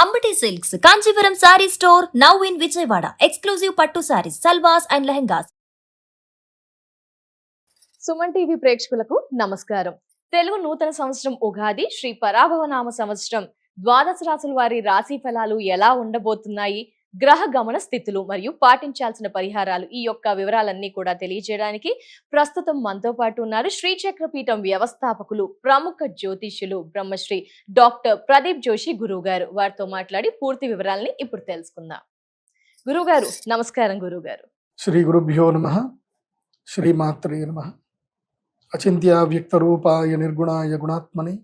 Ambati silks Kanchipuram sorry store now in Vijayawada. Exclusive పట్టు saris, సల్వాస్ and lehengas. Suman TV ప్రేక్షకులకు నమస్కారం. తెలుగు నూతన సంవత్సరం ఉగాది శ్రీ పరాభవనామ సంవత్సరం ద్వాదశ రాశుల వారి రాశి ఫలాలు ఎలా ఉండబోతున్నాయి, గ్రహ గమన స్థితులు మరియు పాటించాల్సిన పరిహారాలు, ఈ యొక్క వివరాలన్నీ కూడా తెలియజేయడానికి ప్రస్తుతం మనతో పాటు ఉన్నారు శ్రీచక్రపీఠం వ్యవస్థాపకులు, ప్రముఖ జ్యోతిష్యులు బ్రహ్మశ్రీ డాక్టర్ ప్రదీప్ జోషి గురువు గారు. వారితో మాట్లాడి పూర్తి వివరాలని ఇప్పుడు తెలుసుకుందాం. గురువు గారు నమస్కారం. గురువు గారు, శ్రీ గురుభ్యో నమః. శ్రీమాత్రే నమః. అచింత్య వ్యక్త రూపాయ నిర్గుణాయ గుణాత్మని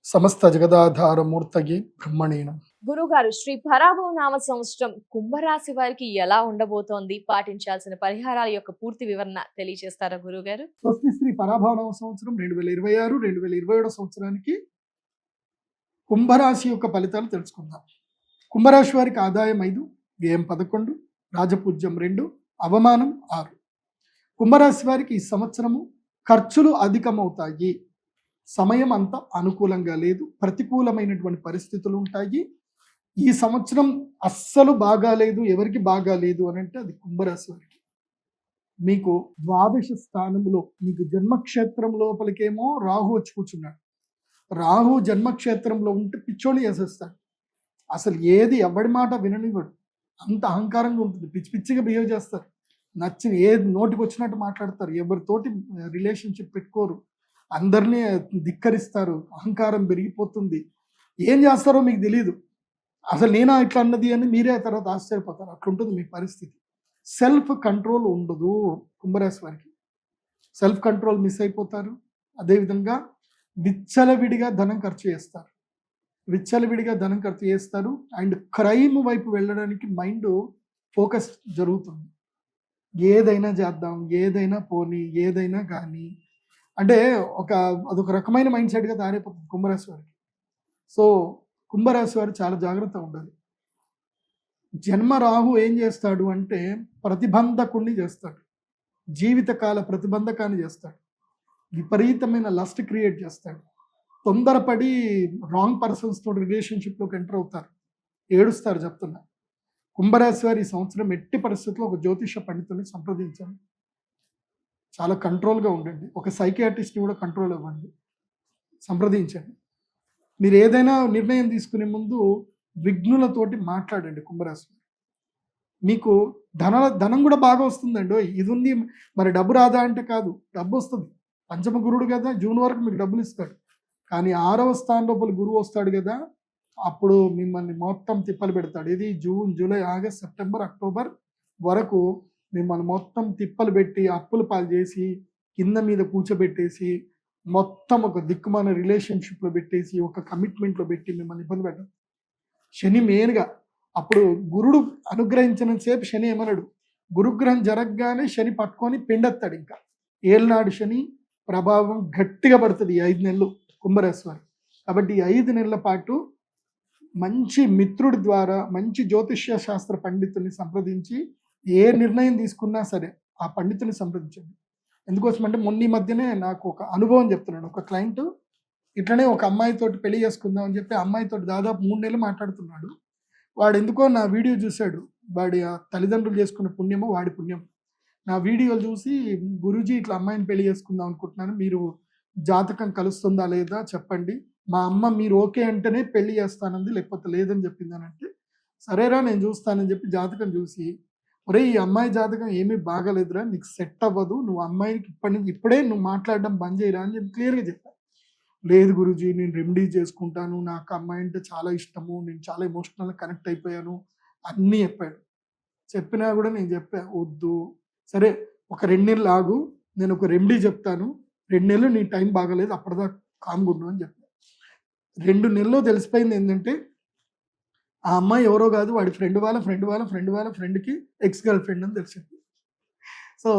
సమస్త జగదాధార మూర్తయే బ్రహ్మణే నమః. గురువు గారు, శ్రీ పరాభవనామ సంవత్సరం కుంభరాశి వారికి ఎలా ఉండబోతోంది, పాటించాల్సిన పరిహారాల యొక్క పూర్తి వివరణ తెలియజేస్తారా గురువు గారు? స్వస్తి శ్రీ పరాభవనామ సంవత్సరం 2026 2027 సంవత్సరానికి కుంభరాశి యొక్క ఫలితాలు తెలుసుకుందాం. కుంభరాశి వారికి ఆదాయం 5, వ్యయం 11, రాజపూజ్యం 2, అవమానం 6. కుంభరాశి వారికి ఈ సంవత్సరము ఖర్చులు అధికమవుతాయి. సమయం అంత అనుకూలంగా లేదు, ప్రతికూలమైనటువంటి పరిస్థితులు ఉంటాయి. ఈ సంవత్సరం అస్సలు బాగాలేదు. ఎవరికి బాగాలేదు అని అంటే అది కుంభరాశి వారికి. మీకు ద్వాదశ స్థానంలో మీకు జన్మక్షేత్రం లోపలికేమో రాహు వచ్చి కూర్చున్నాడు. రాహు జన్మక్షేత్రంలో ఉంటే పిచ్చోని చేసేస్తాడు. అసలు ఏది ఎవడి మాట విననివ్వడు. అంత అహంకారంగా ఉంటుంది. పిచ్చి పిచ్చిగా బిహేవ్ చేస్తారు. నచ్చిన ఏది నోటికి వచ్చినట్టు మాట్లాడతారు. ఎవరితోటి రిలేషన్షిప్ పెట్టుకోరు. అందరినీ ధిక్కరిస్తారు. అహంకారం పెరిగిపోతుంది. ఏం చేస్తారో మీకు తెలియదు. అసలు నేనా ఇట్లా అన్నది అని మీరే తర్వాత ఆశ్చర్యపోతారు. అట్లుంటుంది మీ పరిస్థితి. సెల్ఫ్ కంట్రోల్ ఉండదు కుంభరాశి వారికి. సెల్ఫ్ కంట్రోల్ మిస్ అయిపోతారు. అదేవిధంగా విచ్చలవిడిగా ధనం ఖర్చు చేస్తారు. అండ్ క్రైమ్ వైపు వెళ్ళడానికి మైండ్ ఫోకస్ జరుగుతుంది. ఏదైనా చేద్దాం, ఏదైనా పోనీ, ఏదైనా కానీ అంటే అదొక రకమైన మైండ్ సెట్గా తయారైపోతుంది కుంభరాశి వారికి. సో కుంభరాశి వారు చాలా జాగ్రత్తగా ఉండాలి. జన్మ రాహు ఏం చేస్తాడు అంటే ప్రతిబంధకుణ్ణి చేస్తాడు. జీవితకాల ప్రతిబంధకాన్ని చేస్తాడు. విపరీతమైన లస్ట్ క్రియేట్ చేస్తాడు. తొందరపడి రాంగ్ పర్సన్స్ తోటి రిలేషన్షిప్లోకి ఎంటర్ అవుతారు. ఏడుస్తారు చెప్తున్నా. కుంభరాశి వారు ఈ సంవత్సరం ఎట్టి పరిస్థితుల్లో ఒక జ్యోతిష పండితుని సంప్రదించండి. చాలా కంట్రోల్గా ఉండండి. ఒక సైకియాట్రిస్ట్ని కూడా కంట్రోల్ ఇవ్వండి, సంప్రదించండి. మీరు ఏదైనా నిర్ణయం తీసుకునే ముందు విఘ్నులతోటి మాట్లాడండి. కుంభరాశి మీకు ధనం కూడా బాగా వస్తుందండి. ఇది ఉంది మరి డబ్బు రాదా అంటే కాదు, డబ్బు వస్తుంది. పంచమ గురుడు కదా, జూన్ వరకు మీకు డబ్బులు ఇస్తాడు. కానీ 6వ స్థానం లోపల గురువు వస్తాడు కదా, అప్పుడు మిమ్మల్ని మొత్తం తిప్పలు పెడతాడు. ఇది June, July, August, September, October వరకు మిమ్మల్ని మొత్తం తిప్పలు పెట్టి అప్పులు పాలు చేసి కింద మీద కూర్చోబెట్టేసి మొత్తం ఒక దిక్కుమాన రిలేషన్షిప్లో పెట్టేసి ఒక కమిట్మెంట్లో పెట్టి మిమ్మల్ని ఇబ్బంది పెట్టారు. శని మెయిన్గా అప్పుడు గురుడు అనుగ్రహించిన సేపు శని ఏమన్నాడు, గురుగ్రహం జరగగానే శని పట్టుకొని పిండెత్తాడు. ఇంకా ఏళ్ళనాడు శని ప్రభావం గట్టిగా పడుతుంది ఈ 5 నెలలు కుంభరాశి వారు. కాబట్టి ఈ 5 నెలల పాటు మంచి మిత్రుడి ద్వారా మంచి జ్యోతిష్య శాస్త్ర పండితుల్ని సంప్రదించి ఏ నిర్ణయం తీసుకున్నా సరే ఆ పండితుని సంప్రదించండి. ఎందుకోసం అంటే మొన్న ఈ మధ్యనే నాకు ఒక అనుభవం చెప్తున్నాడు. ఒక క్లయింట్ ఇట్లనే ఒక అమ్మాయితోటి పెళ్లి చేసుకుందాం అని చెప్పి అమ్మాయితోటి దాదాపు 3 నెలలు మాట్లాడుతున్నాడు. వాడు ఎందుకో నా వీడియో చూశాడు. వాడి తల్లిదండ్రులు చేసుకున్న పుణ్యమో వాడి పుణ్యం. నా వీడియోలు చూసి, గురూజీ ఇట్లా అమ్మాయిని పెళ్లి చేసుకుందాం అనుకుంటున్నాను, మీరు జాతకం కలుస్తుందా లేదా చెప్పండి, మా అమ్మ మీరు ఓకే అంటేనే పెళ్లి చేస్తానంది, లేకపోతే లేదని చెప్పింది అని అంటే, సరేరా నేను చూస్తానని చెప్పి జాతకం చూసి, ఒరే ఈ అమ్మాయి జాతకం ఏమీ బాగాలేదురా, నీకు సెట్ అవ్వదు, నువ్వు అమ్మాయికి ఇప్పుడే నువ్వు మాట్లాడడం బంద్ చేయరా అని చెప్పి క్లియర్గా చెప్పాను. లేదు గురూజీ నేను రెమెడీ చేసుకుంటాను, నాకు అమ్మాయి అంటే చాలా ఇష్టము, నేను చాలా ఎమోషనల్గా కనెక్ట్ అయిపోయాను అన్నీ చెప్పాడు. చెప్పినా కూడా నేను చెప్పా వద్దు, సరే ఒక 2 నెలలు ఆగు, నేను ఒక రెమెడీ చెప్తాను, 2 నెలలు నీ టైం బాగాలేదు అప్పటిదాకా కామ్గుండు అని చెప్పాను. 2 నెలల్లో తెలిసిపోయింది ఏంటంటే ఆ అమ్మాయి ఎవరో కాదు, వాడి ఫ్రెండ్కి ఎక్స్ గర్ల్ ఫ్రెండ్ అని తెలిసింది. సో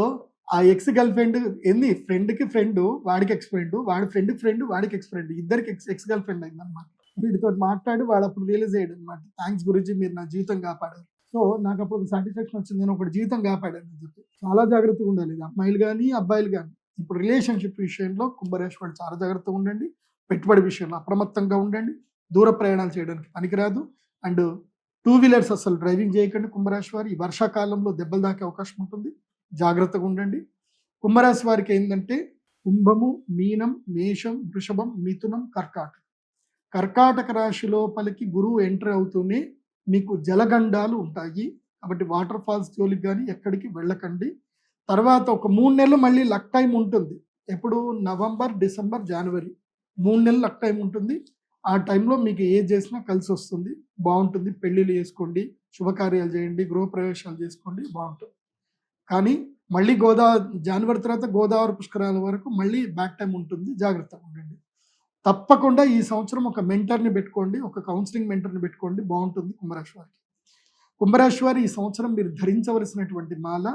ఆ ఎక్స్ గర్ల్ ఫ్రెండ్ ఏంది, ఫ్రెండ్కి ఫ్రెండ్ వాడికి ఎక్స్ ఫ్రెండ్, వాడి ఫ్రెండ్ వాడికి ఎక్స్ ఫ్రెండ్, ఇద్దరికి ఎక్స్ గర్ల్ ఫ్రెండ్ అయింది అనమాట. వీటితో మాట్లాడి వాడు అప్పుడు రియలైజ్ అయ్యాడు అనమాట, థ్యాంక్స్ గురించి మీరు నా జీవితం కాపాడారు. సో నాకు అప్పుడు ఒక సాటిస్ఫాక్షన్ వచ్చింది, నేను ఒకటి జీవితం కాపాడాను అని చెప్పి. చాలా జాగ్రత్తగా ఉండాలి, అమ్మాయిలు కానీ అబ్బాయిలు కానీ. ఇప్పుడు రిలేషన్షిప్ విషయంలో కుంభరాశి వాళ్ళు చాలా జాగ్రత్తగా ఉండండి. పెట్టుబడి విషయంలో అప్రమత్తంగా ఉండండి. దూర ప్రయాణాలు చేయడానికి పనికిరాదు. అండ్ టూ వీలర్స్ అసలు డ్రైవింగ్ చేయకండి కుంభరాశి వారు. ఈ వర్షాకాలంలో దెబ్బలు దాకే అవకాశం ఉంటుంది, జాగ్రత్తగా ఉండండి. కుంభరాశి వారికి ఏంటంటే కుంభము, మీనం, మేషం, వృషభం, మిథునం, కర్కాటక రాశి లోపలికి గురువు ఎంటర్ అవుతూనే మీకు జలగండాలు ఉంటాయి. కాబట్టి వాటర్ ఫాల్స్ జోలికి కానీ ఎక్కడికి వెళ్ళకండి. తర్వాత ఒక 3 నెలలు మళ్ళీ లక్ టైం ఉంటుంది. ఎప్పుడు నవంబర్, డిసెంబర్, జనవరి 3 నెలలు లక్ టైం ఉంటుంది. ఆ టైంలో మీకు ఏది చేసినా కలిసి వస్తుంది, బాగుంటుంది. పెళ్ళిళ్ళు చేసుకోండి, శుభకార్యాలు చేయండి, గృహప్రవేశాలు చేసుకోండి, బాగుంటుంది. కానీ మళ్ళీ జనవరి తర్వాత గోదావరి పుష్కరాల వరకు మళ్ళీ బ్యాక్ టైం ఉంటుంది, జాగ్రత్తగా ఉండండి. తప్పకుండా ఈ సంవత్సరం ఒక మెంటర్ని పెట్టుకోండి, ఒక కౌన్సిలింగ్ మెంటర్ని పెట్టుకోండి, బాగుంటుంది కుంభరాశి వారికి. కుంభరాశి వారి ఈ సంవత్సరం మీరు ధరించవలసినటువంటి మాల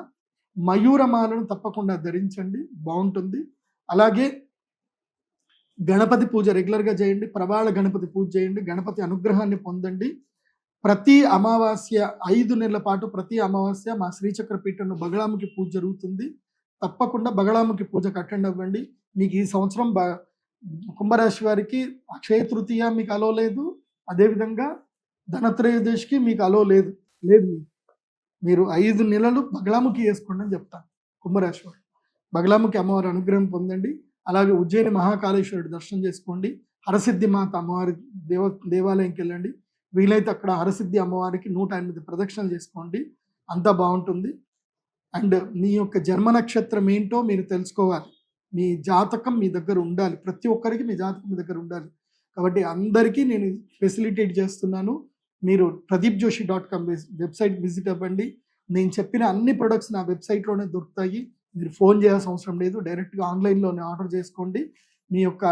మయూర మాలను తప్పకుండా ధరించండి, బాగుంటుంది. అలాగే గణపతి పూజ రెగ్యులర్గా చేయండి, ప్రవాళ గణపతి పూజ చేయండి, గణపతి అనుగ్రహాన్ని పొందండి. ప్రతి అమావాస్య 5 నెలల పాటు ప్రతి అమావాస్య మా శ్రీచక్ర పీఠంలో బగళాముఖి పూజ జరుగుతుంది. తప్పకుండా బగళాముఖి పూజకు అటెండ్ అవ్వండి. మీకు ఈ సంవత్సరం కుంభరాశి వారికి అక్షయ తృతీయ మీకు అలో లేదు, అదేవిధంగా ధనత్రయోదశికి మీకు అలో లేదు. మీరు 5 నెలలు బగళాముఖి వేసుకోండి అని చెప్తాను కుంభరాశి వారు. బగళాముఖి అమ్మవారి అనుగ్రహం పొందండి. అలాగే ఉజ్జయిని మహాకాళేశ్వరుడు దర్శనం చేసుకోండి. హరసిద్ధి మాత అమ్మవారి దేవాలయంకి వెళ్ళండి. వీలైతే అక్కడ హరసిద్ధి అమ్మవారికి 108 ప్రదక్షిణలు చేసుకోండి, అంతా బాగుంటుంది. అండ్ మీ యొక్క జన్మ నక్షత్రం ఏంటో మీరు తెలుసుకోవాలి. మీ జాతకం మీ దగ్గర ఉండాలి, ప్రతి ఒక్కరికి మీ జాతకం మీ దగ్గర ఉండాలి. కాబట్టి అందరికీ నేను ఫెసిలిటేట్ చేస్తున్నాను. మీరు pradeepjoshi.com వెబ్సైట్ విజిట్ అవ్వండి. నేను చెప్పిన అన్ని ప్రొడక్ట్స్ నా వెబ్సైట్లోనే దొరుకుతాయి. మీరు ఫోన్ చేయాల్సిన అవసరం లేదు, డైరెక్ట్గా ఆన్లైన్లోనే ఆర్డర్ చేసుకోండి. మీ యొక్క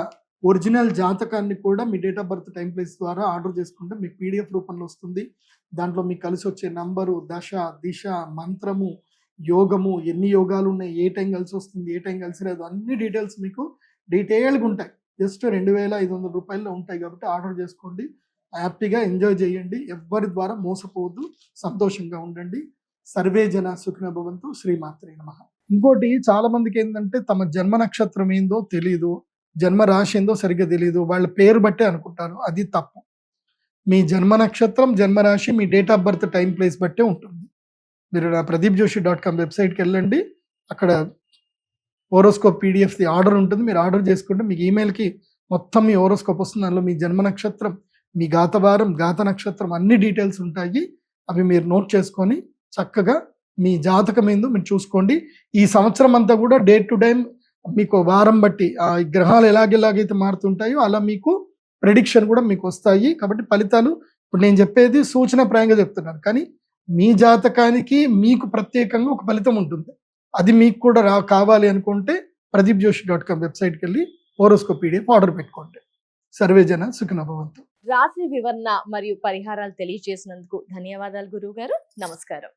ఒరిజినల్ జాతకాన్ని కూడా మీ date of birth, time, place ద్వారా ఆర్డర్ చేసుకుంటే మీకు PDF రూపంలో వస్తుంది. దాంట్లో మీకు కలిసి వచ్చే నంబరు, దశ, దిశ, మంత్రము, యోగము, ఎన్ని యోగాలు ఉన్నాయి, ఏ టైం కలిసి వస్తుంది, ఏ టైం కలిసి లేదు, అన్ని డీటెయిల్స్ మీకు డీటెయిల్గా ఉంటాయి. జస్ట్ 2500 రూపాయల్లో ఉంటాయి. కాబట్టి ఆర్డర్ చేసుకోండి, హ్యాపీగా ఎంజాయ్ చేయండి. ఎవ్వరి ద్వారా మోసపోవద్దు, సంతోషంగా ఉండండి. సర్వే జన సుఖినో భవంతు. శ్రీమాత్రే నమః. ఇంకోటి, చాలా మందికి ఏంటంటే తమ జన్మ నక్షత్రం ఏందో తెలియదు, జన్మ రాశి ఏందో సరిగ్గా తెలియదు, వాళ్ళ పేరు బట్టే అనుకుంటారు. అది తప్పు. మీ జన్మ నక్షత్రం, జన్మరాశి మీ date of birth, time, place బట్టే ఉంటుంది. మీరు నా pradeepjoshi.com వెబ్సైట్కి వెళ్ళండి. అక్కడ హోరోస్కోప్ PDFది ఆర్డర్ ఉంటుంది. మీరు ఆర్డర్ చేసుకుంటే మీకు ఈమెయిల్కి మొత్తం మీ హోరోస్కోప్ వస్తుంది. అందులో మీ జన్మ నక్షత్రం, మీ గాతవారం, గాత నక్షత్రం అన్ని డీటెయిల్స్ ఉంటాయి. అవి మీరు నోట్ చేసుకొని చక్కగా మీ జాతకం ఏందో మీరు చూసుకోండి. ఈ సంవత్సరం అంతా కూడా డే టు డే మీకు వారం బట్టి ఆ గ్రహాలు ఎలాగైతే మారుతుంటాయో అలా మీకు ప్రెడిక్షన్ కూడా మీకు వస్తాయి. కాబట్టి ఫలితాలు ఇప్పుడు నేను చెప్పేది సూచనప్రాయంగా చెప్తున్నాను, కానీ మీ జాతకానికి మీకు ప్రత్యేకంగా ఒక ఫలితం ఉంటుంది. అది మీకు కూడా కావాలి అనుకుంటే pradeepjoshi.com వెబ్సైట్కి వెళ్ళి హోరోస్కోప్ PDF ఆర్డర్ పెట్టుకోండి. సర్వే జన సుఖినో భవంతు. రాశి వివరణ మరియు పరిహారాలు తెలియజేసినందుకు ధన్యవాదాలు గురువు గారు. నమస్కారం.